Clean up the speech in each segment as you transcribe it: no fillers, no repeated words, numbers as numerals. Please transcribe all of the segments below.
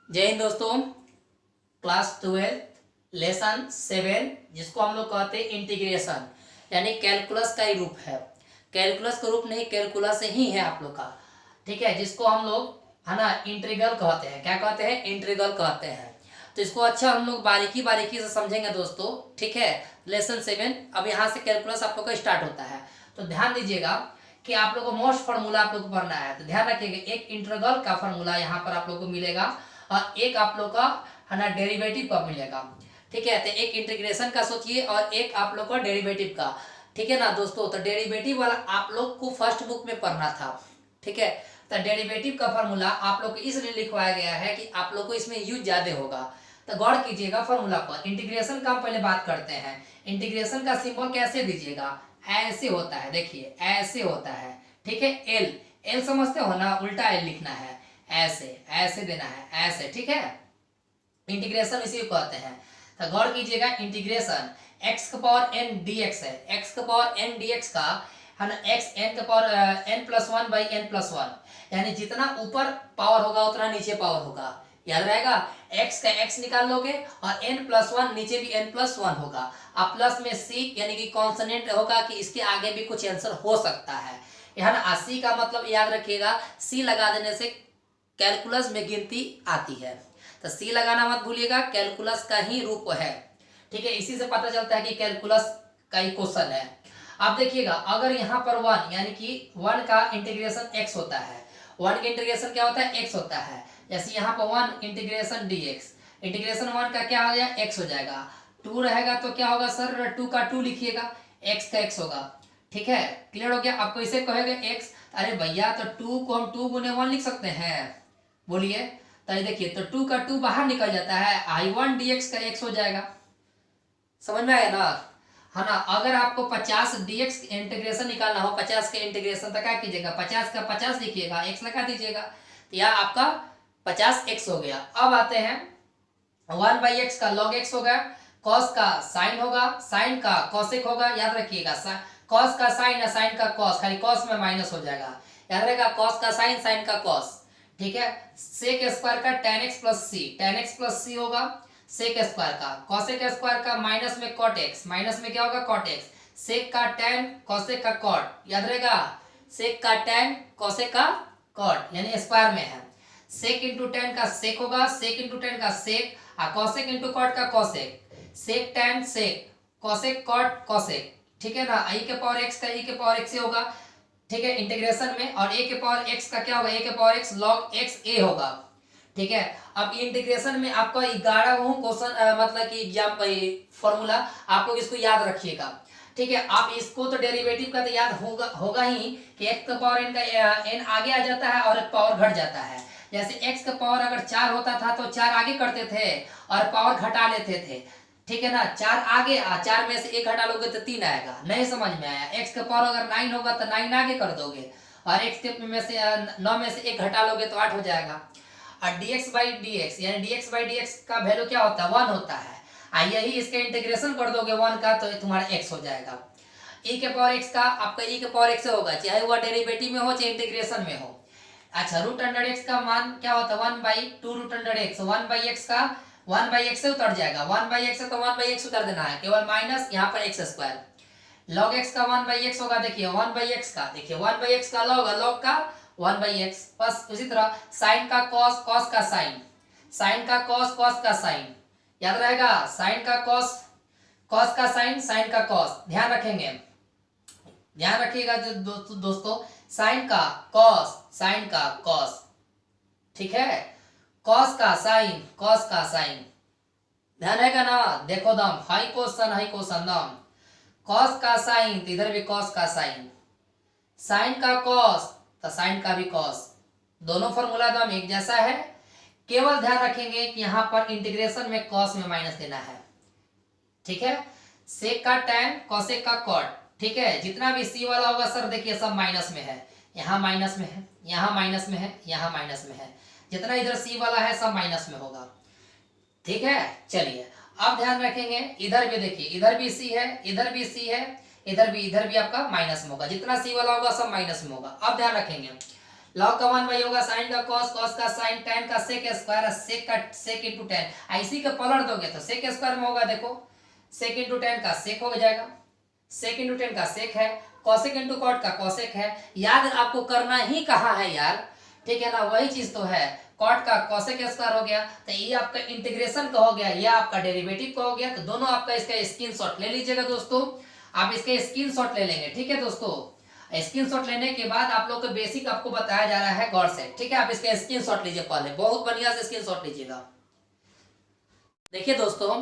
जय हिंद दोस्तों। Class 12 lesson 7 जिसको हम लोग कहते हैं इंटीग्रेशन यानी कैलकुलस का ही रूप है। कैलकुलस का रूप नहीं, कैलकुलस ही है आप लोग का। ठीक है, जिसको हम लोग है ना इंटीग्रल कहते हैं। क्या कहते हैं? इंटीग्रल कहते हैं। तो इसको अच्छा हम लोग बारीकी बारीकी से समझेंगे दोस्तों। ठीक है, लेसन 7 अब यहाँ से कैलकुलस आप लोग का स्टार्ट होता है। तो ध्यान दीजिएगा कि आप लोग को मोस्ट फार्मूला आप लोग को पढ़ना है। तो ध्यान रखिएगा, एक इंटीग्रल का फार्मूला यहाँ पर आप लोग को मिलेगा और एक आप लोग का है ना डेरिवेटिव का मिलेगा। ठीक है, तो एक इंटीग्रेशन का सोचिए और एक आप लोग का डेरिवेटिव का। ठीक है ना दोस्तों, तो डेरिवेटिव वाला आप लोग को फर्स्ट बुक में पढ़ना था। ठीक है, तो डेरिवेटिव का फार्मूला आप लोग को इसलिए लिखवाया गया है कि आप लोग को इसमें यूज ज्यादा होगा। तो गौर कीजिएगा फार्मूला पर। इंटीग्रेशन का हम पहले बात करते हैं। इंटीग्रेशन का सिंबल कैसे दीजिएगा? ऐसे होता है, देखिए ऐसे होता है। ठीक है, एल एल समझते हो ना, उल्टा एल लिखना है। ऐसे ऐसे देना है, ऐसे। ठीक है, इंटीग्रेशन इसी को कहते हैं। तो गौर कीजिएगा, इंटीग्रेशन x का पावर n dx है। x का पावर n dx का है ना, x n का पावर n+1 बाई n+1, यानी जितना ऊपर पावर होगा उतना नीचे पावर होगा। याद रहेगा, x का x निकाल लोगे और n+1 नीचे भी n+1 होगा। अब प्लस में c यानी कि कॉन्सोनेंट होगा कि इसके आगे भी कुछ आंसर हो सकता है। है ना, c का मतलब याद रखिएगा, c लगा देने से कैलकुलस में गिनती आती है। तो सी लगाना मत भूलिएगा, कैलकुलस का ही रूप है। ठीक है, इसी से पता चलता है कि कैलकुलस का ही क्वेश्चन है। अब देखिएगा, अगर यहाँ पर 1 यानी कि 1 का इंटीग्रेशन x होता है। 1 का इंटीग्रेशन क्या होता है? x होता है। जैसे यहाँ पर 1 इंटीग्रेशन dx, इंटीग्रेशन 1 का क्या हो गया? x हो जाएगा। 2 रहेगा तो क्या होगा सर? 2 का 2 लिखिएगा, x का x होगा। ठीक है, क्लियर हो गया? आपको इसे कहेगा x। अरे भैया, तो 2 को हम 2 गुने 1 लिख सकते हैं? बोलिए। तो ये देखिए, तो 2 का 2 बाहर निकल जाता है, i1 dx का x हो जाएगा। समझ में आया ना? है ना, अगर आपको 50 dx इंटीग्रेशन निकालना हो, 50 के इंटीग्रेशन तो क्या कीजिएगा? 50 का 50 लिखिएगा, x लगा दीजिएगा, तो यह आपका 50x हो गया। अब आते हैं 1/x का log x होगा, cos का साइन होगा, साइन का cosec होगा। याद रखिएगा, cos का साइन है, साइन का cos, खाली cos में माइनस हो जाएगा। याद रहेगा, cos का साइन, साइन का cos। ठीक है, सेक स्क्वायर का tan x प्लस सी, tan x प्लस सी होगा। सेक स्क्वायर का cosec स्क्वायर का माइनस में cot x, माइनस में क्या होगा? cot x। सेक का tan, cosec का cot। याद रहेगा, सेक का tan, cosec का cot, यानी स्क्वायर में है। सेक इंटू टेन का सेक होगा, सेक इंटू टेन का सेक, और कॉसेक इंटू कॉट का cosec. Sec tan sec, cosec cot cosec. ठीक है ना, ई के पावर एक्स का ई के पावर एक्स होगा। ठीक है, इंटीग्रेशन में, और ए के पावर एक्स का क्या होगा? ए के पावर एक्स लॉग एक्स ए होगा। ठीक है, अब इंटीग्रेशन में आपका 11वां क्वेश्चन मतलब कि एग्जाम फॉर्मूला आप लोग इसको याद रखिएगा। ठीक है, आप इसको तो डेरिवेटिव का तो याद होगा ही कि x का पावर n का n आगे आ जाता है और पावर घट जाता है। जैसे x का पावर अगर 4 होता था तो 4 आगे करते थे और पावर घटा लेते थे। ठीक है ना, 4 आगे, 4 में से 1 घटा लोगे तो 3 आएगा। नहीं समझ में आया? x का पावर अगर 9 होगा तो 9 आगे कर दोगे, और x के में से 9 में से 1 घटा लोगे तो 8 हो जाएगा। और dx बाई dx यानी dx बाई dx का वैल्यू क्या होता है? 1 होता है। यही इसका इंटीग्रेशन कर दोगे 1 का तो तुम्हारा x हो जाएगा। e के पावर x का आपका e के पावर x होगा, चाहे वह डेरिवेटिव में हो चाहे इंटीग्रेशन में हो। अच्छा, रूट अंडर x का मान क्या होता है? 1/2 रूट अंडर x। 1/x का 1/x से उतर जाएगा, 1/x से तो 1/x उतर देना है, केवल माइनस यहाँ पर x स्क्वायर। log x का 1/x होगा, देखिए 1/x का, देखिए 1/x का log, log का 1/x। बस उसी तरह साइन का cos, cos का साइन, साइन का cos, cos का साइन। याद रहेगा, साइन का cos, cos का साइन, साइन का cos। ध्यान रखेंगे, ध्यान रखिएगा दोस्तों, साइन का cos, साइन का cos। ठीक है, cos का साइन, cos का साइन। ध्यान रहेगा ना? देखो दम, हाई क्वेश्चन दम। cos का साइन तो इधर भी cos का साइन, साइन का cos तो साइन का भी cos। दोनों फॉर्मूला दम एक जैसा है, केवल ध्यान रखेंगे कि यहाँ पर इंटीग्रेशन में cos में माइनस देना है। ठीक है, सेक का tan, cosec का cot। ठीक है, जितना भी सी वाला होगा सर देखिए सब माइनस में है, यहाँ माइनस में है, यहाँ माइनस में है, यहाँ माइनस में है। जितना इधर सी वाला है सब माइनस में होगा। ठीक है, चलिए अब ध्यान रखेंगे, इधर भी देखिए, इधर भी सी है, इधर भी सी है, इधर भी आपका माइनस में होगा। जितना सी वाला होगा सब माइनस में होगा। अब ध्यान रखेंगे, log का 1 वही होगा, sin का cos, cos का sin, tan का sec स्क्वायर, sec का sec इंटू tan। इसी का पलट दोगे तो sec स्क्वायर में होगा, देखो sec इंटू tan का sec हो जाएगा, sec इंटू tan का sec है, cosec इंटू cot का cosec है। याद आपको करना ही कहा है यार, ठीक है ना, वही चीज तो है। cot का cosec स्क्वायर हो गया, तो ये आपका इंटीग्रेशन का हो गया, ये आपका डेरिवेटिव का हो गया। तो दोनों आपका इसका स्क्रीनशॉट ले लीजिएगा दोस्तों, आप इसके स्क्रीनशॉट ले लेंगे, ठीक है दोस्तों। स्क्रीनशॉट लेने के बाद आप लोग को बेसिक आपको बताया जा रहा है गौर से, ठीक है। आप इसका स्क्रीनशॉट लीजिए, पहले बहुत बढ़िया से स्क्रीनशॉट लीजिएगा। देखिए दोस्तों,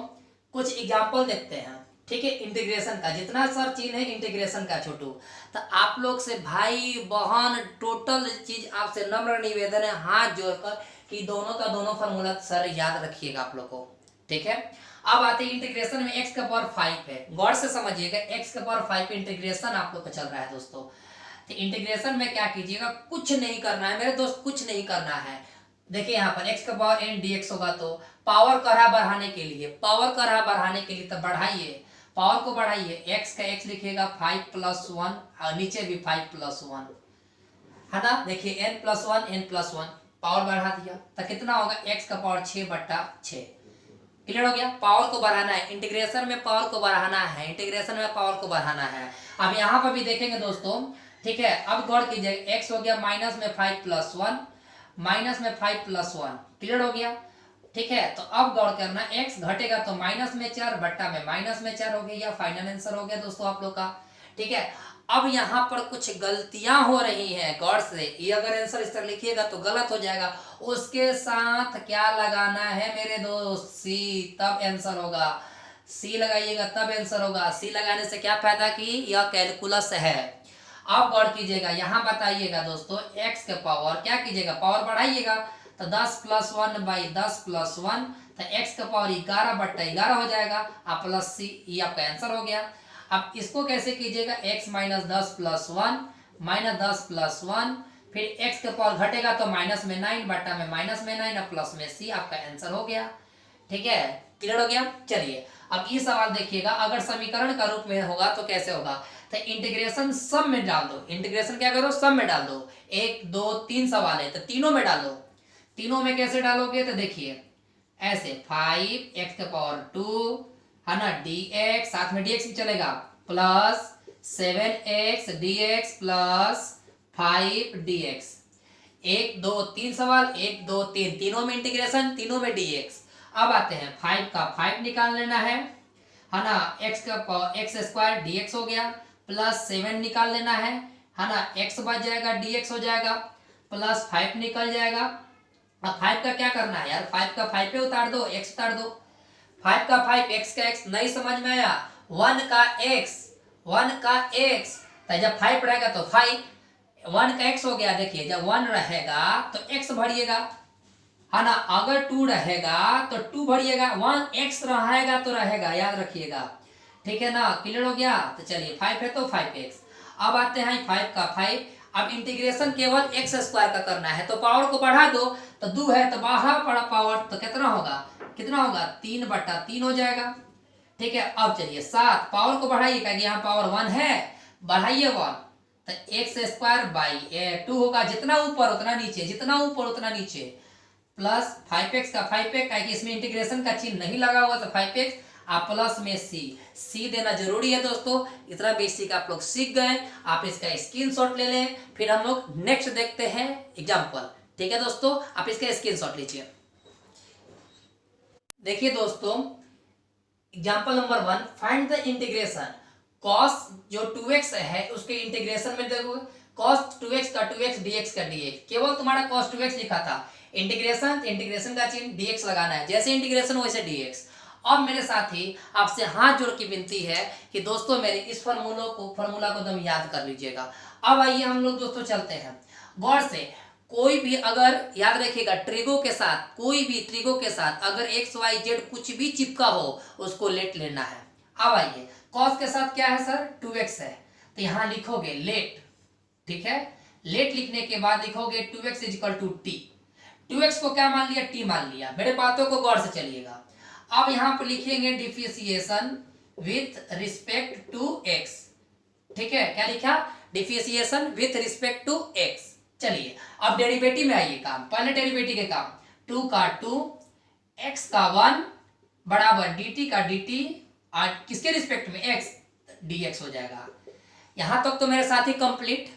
कुछ एग्जांपल देखते हैं, ठीक है, इंटीग्रेशन का। जितना सर चीज है इंटीग्रेशन का छोटू, तो आप लोग से भाई बहन टोटल चीज आपसे नम्र निवेदन है, हाथ जोड़कर कि दोनों का दोनों फार्मूला सर याद रखिएगा आप लोग को, ठीक है। अब आते हैं इंटीग्रेशन में, x का पावर 5 है, गौर से समझिएगा, x का पावर 5 इंटीग्रेशन आप लोग का चल रहा है दोस्तों। तो इंटीग्रेशन में क्या कीजिएगा, कुछ नहीं करना है मेरे दोस्त, कुछ नहीं करना है। देखिए यहाँ पर x का पावर n dx होगा, तो पावर का रहा बढ़ाने के लिए, पावर का रहा बढ़ाने के लिए, तब बढ़ाइए, पावर को बढ़ाइए, x का x लिखिएगा 5 + 1, और नीचे भी 5 + 1 है ना। देखिए n + 1 n + 1, पावर बढ़ा दिया, तो कितना होगा, x का पावर 6/6। क्लियर हो गया। पावर को बढ़ाना है, इंटीग्रेशन में पावर को बढ़ाना है, इंटीग्रेशन में पावर को बढ़ाना है। अब यहाँ पर भी देखेंगे दोस्तों, ठीक है। अब गौर कीजिए, x हो गया माइनस में 5 + 1, माइनस में 5 + 1, क्लियर हो गया, ठीक है। तो अब गौर करना, x घटेगा तो माइनस में 4 बट्टा में माइनस में 4 हो गया, यह फाइनल आंसर हो गया दोस्तों आप लोग का, ठीक है। अब यहाँ पर कुछ गलतियां हो रही हैं, गौर से, ये अगर आंसर इस तरह लिखिएगा तो गलत हो जाएगा। उसके साथ क्या लगाना है मेरे दोस्त, सी, तब आंसर होगा। सी लगाइएगा तब आंसर होगा। सी लगाने से क्या फायदा कि यह कैलकुलस है। अब गौर कीजिएगा, यहाँ बताइएगा दोस्तों, x के पावर क्या कीजिएगा, पावर बढ़ाइएगा, तो 10 + 1/10 + 1, तो x का पावर 11/11 हो जाएगा, आप प्लस सी, ये आपका आंसर हो गया। अब इसको कैसे कीजिएगा, x - 10 + 1 -10 + 1, फिर x का पावर घटेगा तो माइनस में 9 बट्टा में माइनस में 9 और प्लस में c, आपका आंसर हो गया, ठीक है। क्लियर हो गया। चलिए अब ये सवाल देखिएगा, अगर समीकरण का रूप में होगा तो कैसे होगा, तो इंटीग्रेशन सब में डाल दो, इंटीग्रेशन क्या करो, सब में डाल दो। 1 2 3 सवाल है, तो तीनों में डालो। तीनों में कैसे डालोगे, तो देखिए ऐसे 5x का पावर 2 है ना, dx, साथ में dx भी चलेगा, plus 7x dx plus 5 dx। 1 2 3 सवाल, 1 2 3, तीनों में इंटीग्रेशन, तीनों में dx। अब आते हैं 5 का 5 निकाल लेना है ना, x का x² dx हो गया, प्लस 7 निकाल लेना है ना, x बच जाएगा dx हो जाएगा, प्लस 5 निकल जाएगा। अब 5 का क्या करना है यार, 5 का 5 पे उतार दो, x उतार दो, 5 का 5 x का x, नहीं समझ में आया, 1 का x, 1 का x, तो जब 5 रहेगा तो 5, 1 का x हो गया। देखिए जब 1 रहेगा तो x भरिएगा है ना, अगर 2 रहेगा तो 2 भरिएगा, 1 x रहेगा तो रहेगा, याद रखिएगा, ठीक है ना। क्लियर हो गया। तो चलिए 5 है तो 5x। अब आते हैं 5 का 5, अब इंटीग्रेशन केवल x² का करना है, तो पावर को बढ़ा दो, तो 2 है तो बाहर पड़ा पावर, तो कितना होगा, कितना होगा, 3/3 हो जाएगा, ठीक है। अब चलिए 7, पावर को बढ़ाइए, क्योंकि यहाँ पावर 1 है, बढ़ाइए 1, तो x² 2 होगा, जितना ऊपर उतना नीचे, जितना ऊपर उतना नीचे, प्लस 5x का 5x, क्योंकि इसमें इंटीग्रेशन का चिन्ह नहीं लगा हुआ, तो 5x, आप प्लस में c देना जरूरी है दोस्तों। इतना बेसिक आप लोग सीख गए, आप इसका स्क्रीनशॉट ले लें, फिर हम लोग नेक्स्ट देखते हैं एग्जाम्पल, ठीक है दोस्तों। आप इसका स्क्रीनशॉट लीजिए। देखिए दोस्तों, example number 1, find the integration cos जो 2x है उसके इंटीग्रेशन में देखो, cos 2x का 2x dx का dx, केवल तुम्हारा cos 2x लिखा था, इंटीग्रेशन का चिन्ह dx लगाना है, जैसे इंटीग्रेशन वैसे dx। अब मेरे साथी आपसे हाथ जोड़ की विनती है कि दोस्तों मेरे इस फॉर्मूला को एकदम याद कर लीजिएगा। अब आइए हम लोग दोस्तों चलते हैं गौर से। कोई भी अगर याद रखिएगा, ट्रिगो के साथ, कोई भी ट्रिगो के साथ अगर x y z कुछ भी चिपका हो उसको लेट लेना है। अब आइए cos के साथ क्या है सर, 2x है, तो यहाँ लिखोगे लेट, ठीक है। लेट लिखने के बाद लिखोगे 2x = t, 2x को क्या मान लिया, t मान लिया। मेरे बातों को गौर से चलिएगा। अब यहाँ पर लिखेंगे differentiation with respect to x, ठीक है। क्या लिखा, differentiation with respect to x, चलिए अब डेरिवेटिव में आइए काम, पहले डेरिवेटिव के काम, 2 का 2 x का 1 बराबर dt का dt और किसके रिस्पेक्ट में x dx हो जाएगा। यहां तक तो मेरे साथ ही कंप्लीट,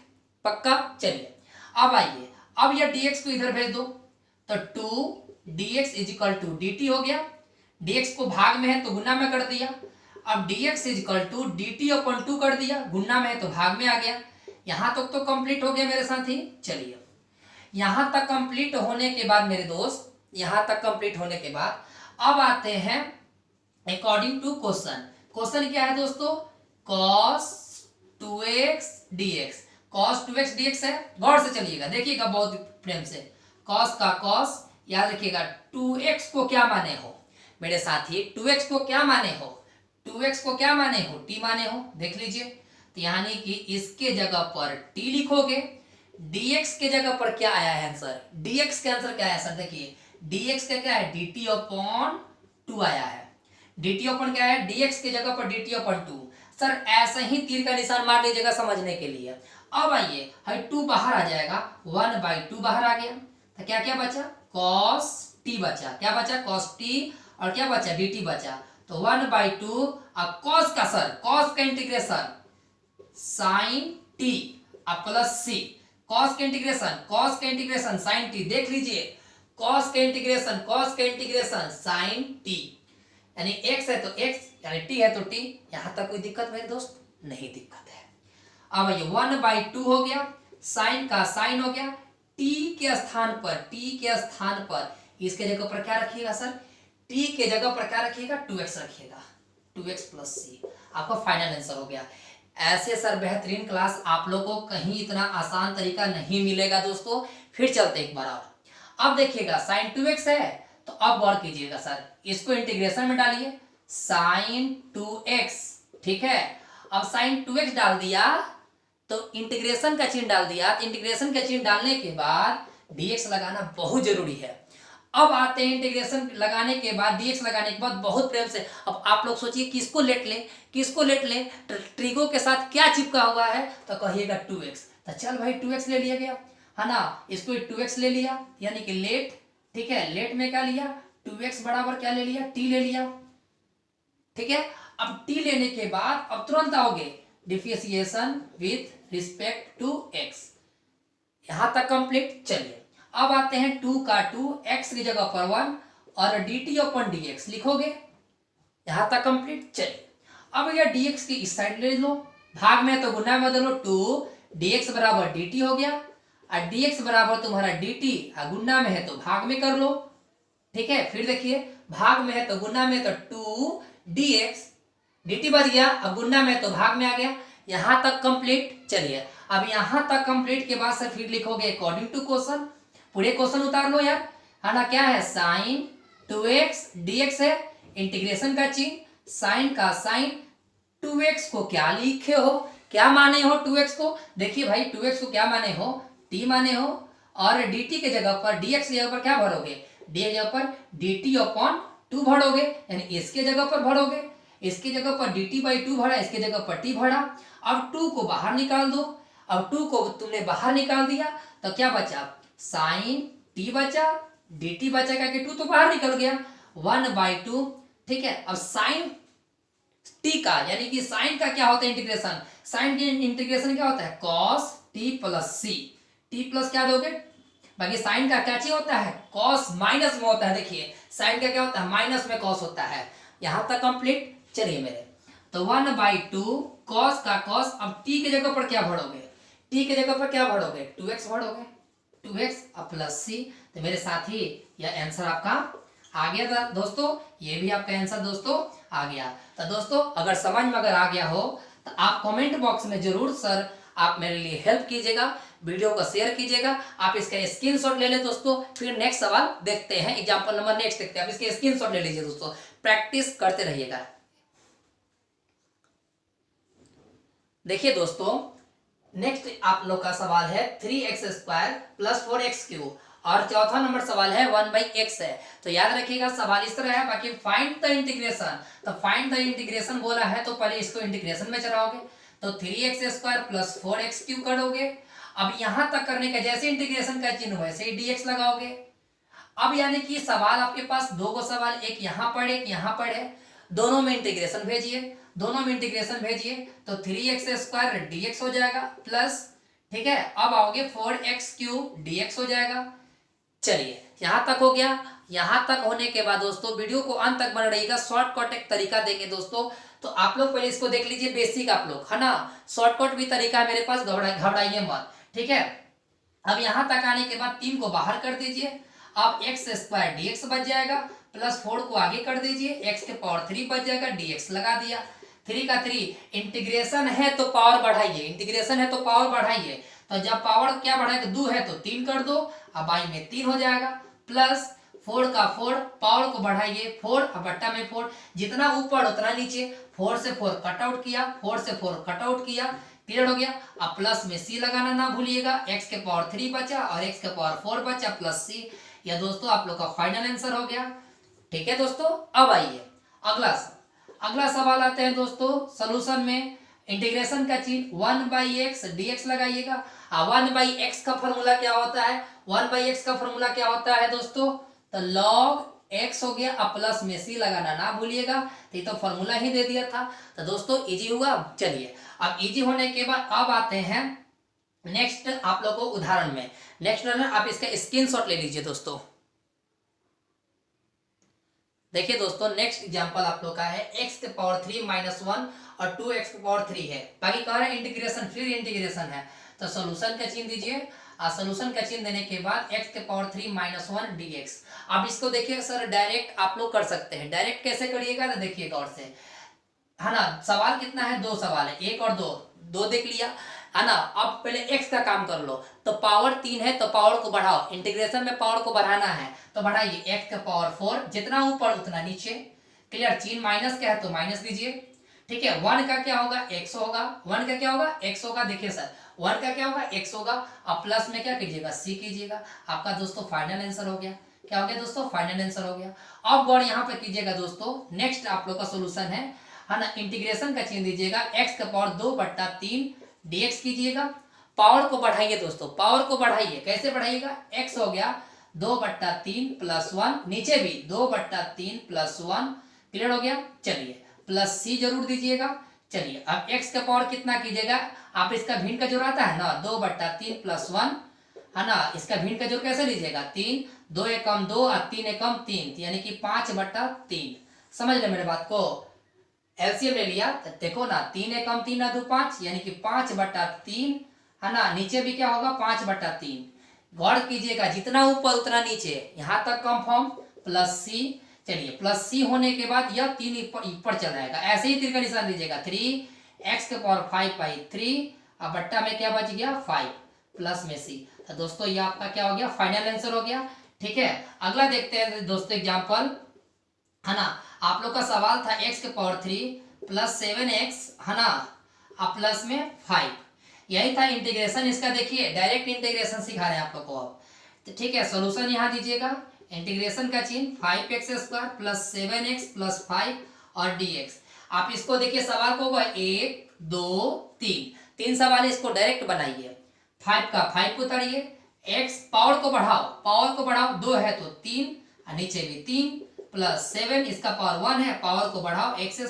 पक्का। चलिए अब आइए, अब यह dx को इधर भेज दो, तो 2 dx is equal to dt हो गया, dx को भाग में है तो गुना में कर दिया, अब dx is equal to dt अपन 2 कर दिया, गुना में है तो भाग में आ गया। यहां तक तो कंप्लीट हो गया मेरे साथ ही। चलिए यहां तक कंप्लीट होने के बाद मेरे दोस्त, यहां तक कंप्लीट होने के बाद अब आते हैं अकॉर्डिंग टू क्वेश्चन। क्वेश्चन क्या है दोस्तों, cos 2x dx, cos 2x dx है, गौर से चलिएगा, देखिएगा बहुत प्रेम से, cos का cos, याद रखिएगा 2x को क्या माने हो मेरे साथी, 2x को क्या माने हो, 2x को क्या माने हो, t माने हो, देख लीजिए। तो यानी कि इसके जगह पर t लिखोगे, dx के जगह पर क्या आया है आंसर, dx के आंसर क्या है सर, देखिए dx का क्या है dt अपॉन 2 आया है, dt अपॉन क्या है, dx के जगह पर dt अपॉन 2। सर ऐसे ही तीर का निशान मार लीजिएगा समझने के लिए। अब आइए, है 2 बाहर आ जाएगा, 1/2 बाहर आ गया, तो क्या क्या बचा, cos t बचा, क्या बचा cos t, और क्या बचा dt बचा, तो 1/2 और cos का सर, cos का इंटीग्रेशन sin t और प्लस c, cos का इंटीग्रेशन sin t, देख लीजिए cos का इंटीग्रेशन sin t, यानी x है तो x यानी t है तो t। यहां तक कोई दिक्कत मेरे दोस्त, नहीं दिक्कत है। अब ये 1/2 हो गया, sin का sin हो गया, t के स्थान पर इसके जगह पर क्या रखिएगा सर, t के जगह पर क्या रखिएगा 2x रखिएगा, 2x प्लस c, आपका फाइनल आंसर हो गया। ऐसे सर बेहतरीन क्लास आप लोगों को कहीं इतना आसान तरीका नहीं मिलेगा दोस्तों। फिर चलते एक बार और, अब देखिएगा sin 2x है, तो अब गौर कीजिएगा सर, इसको इंटीग्रेशन में डालिए, sin 2x, ठीक है। अब sin 2x डाल दिया तो इंटीग्रेशन का चिन्ह डाल दिया, तो इंटीग्रेशन का चिन्ह डालने के बाद dx लगाना बहुत जरूरी है। अब आते हैं इंटीग्रेशन लगाने के बाद, dx लगाने के बाद बहुत प्रेम से, अब आप लोग सोचिए किसको लेट ले, ट्रिगो के साथ क्या चिपका हुआ है, तो कहिएगा 2x, तो चल भाई 2x ले लिया गया है ना, इसको 2x ले लिया, यानी कि लेट, ठीक है, लेट में क्या लिया 2x बराबर क्या ले लिया, t ले लिया, ठीक है। अब t लेने के बाद अब तुरंत आओगे differentiation with respect to x, यहां तक कंप्लीट। चलिए अब आते हैं 2 का 2 x की जगह पर 1 और dt अपॉन dx लिखोगे, यहां तक कंप्लीट। चलिए अब यह dx की इस साइड ले लो, भाग में तो गुना में बदलो, 2 dx बराबर dt हो गया, और dx बराबर तुम्हारा dt, और गुना में है तो भाग में कर लो, ठीक है। फिर देखिए भाग में है तो गुना में, तो 2 dx dt बच गया, अब गुना में तो भाग में आ गया, यहां तक कंप्लीट। चलिए अब यहां तक कंप्लीट के बाद से फिर लिखोगे अकॉर्डिंग टू क्वेश्चन, पूरे क्वेश्चन उतार लो यार, है ना, क्या है sin 2x dx है, इंटीग्रेशन का चिन्ह, sin का sin, 2x को क्या लिखे हो, क्या माने हो 2x को, देखिए भाई 2x को क्या माने हो, t माने हो, और dt के जगह पर dx की जगह पर क्या भरोगे, d की जगह पर dt अपॉन 2 भरोगे, यानी इसके जगह पर भरोगे, इसके जगह पर dt/2 भरा, इसके जगह पर t भरा। अब 2 को बाहर निकाल दो, अब 2 को तुमने बाहर निकाल दिया तो क्या बचा, sin t बचा, dt बचा, क्या कि 2 तो बाहर निकल गया, 1/2, ठीक है। अब sin t का, यानी कि sin का क्या होता है इंटीग्रेशन, sin की इंटीग्रेशन क्या होता है cos t plus c, t plus क्या दोगे, बाकी sin का क्या चीज होता है cos माइनस में होता है, देखिए sin का क्या होता है माइनस में cos होता है। यहां तक कंप्लीट। चलिए मेरे, तो 1/2 cos का cos, अब t के जगह पर क्या भरोगे, t के जगह पर क्या भरोगे 2x भरोगे, 2x प्लस c, तो मेरे साथी यह आंसर आपका आ गया था दोस्तों, ये भी आपका आंसर दोस्तों आ गया। तो दोस्तों अगर समझ में अगर आ गया हो तो आप कमेंट बॉक्स में जरूर सर आप मेरे लिए हेल्प कीजिएगा, वीडियो को शेयर कीजिएगा, आप इसका स्क्रीनशॉट ले ले दोस्तों। फिर नेक्स्ट सवाल देखते हैं, एग्जांपल नंबर नेक्स्ट देखते हैं, आप इसके स्क्रीनशॉट ले लीजिए दोस्तों, प्रैक्टिस करते रहिएगा। देखिए दोस्तों नेक्स्ट आप लोग का सवाल है 3x² प्लस 4x³ और चौथा नंबर सवाल है 1/x है। तो याद रखिएगा सवाल इस तरह है, बाकी फाइंड द इंटीग्रेशन, तो फाइंड द इंटीग्रेशन बोला है तो पहले इसको इंटीग्रेशन में चलाओगे, तो 3x² प्लस 4x³ करोगे, अब यहां तक करने का जैसे इंटीग्रेशन का चिन्ह वैसे ही dx लगाओगे। अब यानी कि सवाल आपके पास दो गो सवाल, एक यहाँ पर एक यहाँ पर है, दोनों में इंटीग्रेशन भेजिए, दोनों में इंटीग्रेशन भेजिए तो 3x² dx हो जाएगा प्लस, ठीक है, अब आओगे 4x³ dx हो जाएगा। चलिए यहां तक हो गया। यहां तक होने के बाद दोस्तों वीडियो को अंत तक बना रहिएगा, शॉर्टकट एक तरीका देंगे दोस्तों, तो आप लोग पहले इसको देख लीजिए, बेसिक आप लोग, है ना, शॉर्टकट भी तरीका है मेरे पास, घबराइए मत, ठीक है। अब यहां तक आने के बाद 3 को बाहर कर दीजिए, अब x² dx बच जाएगा प्लस 4 को आगे कर दीजिए, x³ बच जाएगा, dx लगा दिया, 3 का 3, इंटीग्रेशन है तो पावर बढ़ाइए, इंटीग्रेशन है तो पावर बढ़ाइए, तो जब पावर क्या बढ़ाएगा 2 है तो 3 कर दो, अब आई में 3 हो जाएगा प्लस 4 का 4, पावर को बढ़ाइए 4, अब बट्टा में 4, जितना ऊपर उतना नीचे, 4 से 4 कट आउट किया, 4 से 4 कट आउट किया, क्लियर हो गया। अब प्लस में c लगाना ना भूलिएगा, x³ बचा और x⁴ बचा प्लस c, यह दोस्तों आप लोग का फाइनल आंसर हो गया, ठीक है दोस्तों। अब आइए अगला सवाल आते हैं दोस्तों सोल्यूशन में, इंटीग्रेशन का चिन्ह 1/x dx लगाइएगा। 1/x का फॉर्मूला क्या होता है, 1/x का फॉर्मूला क्या होता है दोस्तों, तो log x हो गया, अब प्लस में c लगाना ना भूलिएगा, तो ये तो फॉर्मूला ही दे दिया था, तो दोस्तों इजी हुआ। चलिए अब इजी होने के बाद अब आते हैं नेक्स्ट आप लोगों को उदाहरण में, नेक्स्ट आप इसका स्क्रीनशॉट ले लीजिए दोस्तों। देखिए दोस्तों नेक्स्ट एग्जांपल आप लोग का है x⁴ - 1 और 2x⁴ है, बाकी कह रहे हैं इंटीग्रेशन, फिर इंटीग्रेशन है, तो सॉल्यूशन का चिन्ह दीजिए, सॉल्यूशन का चिन्ह देने के बाद x⁴ - 1 dx। अब इसको देखिए सर डायरेक्ट आप लोग कर सकते हैं, डायरेक्ट कैसे करिएगा तो देखिए गौर से, है ना, सवाल कितना है, 2 सवाल है, 1 और 2 देख लिया, है ना। अब पहले x का काम कर लो, तो पावर 3 है तो पावर को बढ़ाओ, इंटीग्रेशन में पावर को बढ़ाना है तो बढ़ाइए, x⁴ जितना ऊपर उतना नीचे, क्लियर, चिन्ह माइनस क्या है तो माइनस दीजिए, ठीक है। 1 का क्या होगा x होगा, 1 का क्या होगा x होगा, देखिए सर 1 का क्या होगा x होगा, अब प्लस में क्या कीजिएगा c कीजिएगा, आपका दोस्तों फाइनल आंसर हो गया। क्या हो गया दोस्तों, फाइनल आंसर हो गया। अब गौर यहाँ पे कीजिएगा दोस्तों, नेक्स्ट आप लोग का सोल्यूशन है ना, इंटीग्रेशन का चिन्ह दीजिएगा, x⁴ dx कीजिएगा, पावर को बढ़ाइए दोस्तों, पावर को बढ़ाइए, कैसे बढ़ाइएगा, x हो गया 2/3 + 1, नीचे भी 2/3 + 1, क्लियर हो गया। चलिए प्लस c जरूर दीजिएगा। चलिए अब x का पावर कितना कीजिएगा, आप इसका भिन्न का जोड़ आता है ना, 2/3 + 1, है ना, इसका भिन्न का जोड़ कैसे लीजिएगा, 3, 2 एकम 2 और 3 एकम 3, यानी कि 5/3, समझ रहे मेरे बात को, एलसीएम ले लिया तो देखो ना, 3 एकम 3 और 2 5, यानी कि 5/3, है ना, नीचे भी क्या होगा 5/3, गौर कीजिएगा जितना ऊपर उतना नीचे, यहाँ तक कंफर्म, प्लस c। चलिए प्लस c होने के बाद यह 3 ऊपर चल जाएगा, ऐसे ही 3 का निशान दीजिएगा, 3x⁵/3, अब बट्टा में क्या बच गया 5 प्लस में c, तो दोस्तों ये आपका क्या हो गया, फाइनल आंसर हो गया, ठीक है। अगला देखते हैं दोस्तों एग्जाम्पल, है ना, आप लोग का सवाल था x⁴ + 7x, है ना, अब प्लस में 5, यही था इंटीग्रेशन इसका। देखिए डायरेक्ट इंटीग्रेशन सिखा रहे हैं आप लोग को अब, तो ठीक है, सॉल्यूशन यहाँ दीजिएगा, इंटीग्रेशन का चिन्ह 5x² + 7x + 5 और dx। आप इसको देखिए सवाल को होगा 1 2 3 सवाल, इसको डायरेक्ट बनाइए, 5 का 5 उतारिए, x पावर को बढ़ाओ 2 है तो 3 और नीचे भी 3 प्लस 7, इसका पावर 1 है, पावर को बढ़ाओ x²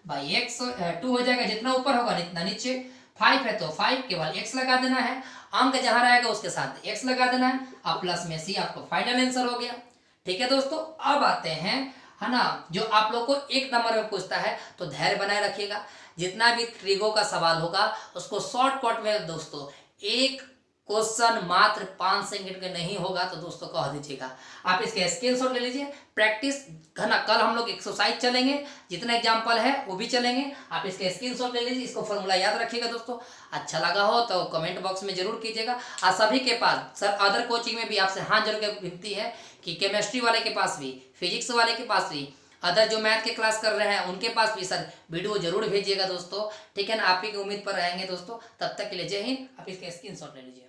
/ 2 हो जाएगा, जितना ऊपर होगा जितना नीचे, 5 है तो 5, केवल x लगा देना है, अंक जहां रहेगा उसके साथ x लगा देना है, अब प्लस में c, आपको फाइनल आंसर हो गया, ठीक है दोस्तों। अब आते हैं, है ना, जो आप लोग को 1 नंबर में पूछता है तो धैर्य बनाए रखिएगा, जितना भी ट्रिगो का सवाल होगा उसको शॉर्टकट में दोस्तों, एक क्वेश्चन मात्र 5 सेकंड का नहीं होगा तो दोस्तों कह दीजिएगा, आप इसके स्क्रीनशॉट ले लीजिए, प्रैक्टिस करना, कल हम लोग एक्सरसाइज चलेंगे, जितना एग्जाम्पल है वो भी चलेंगे, आप इसके स्क्रीनशॉट ले लीजिए, इसको फॉर्मूला याद रखिएगा दोस्तों। अच्छा लगा हो तो कमेंट बॉक्स में जरूर कीजिएगा, और सभी के पास सर अदर कोचिंग में भी आपसे हाथ जोड़ के विनती है कि केमिस्ट्री वाले के पास भी, फिजिक्स वाले के पास भी, अदर जो मैथ के क्लास कर रहे हैं उनके पास भी सर वीडियो जरूर भेजिएगा दोस्तों, ठीक है ना, आप ही की उम्मीद पर रहेंगे दोस्तों। तब तक के लिए जय हिंद, आप इसके स्क्रीनशॉट ले लीजिए।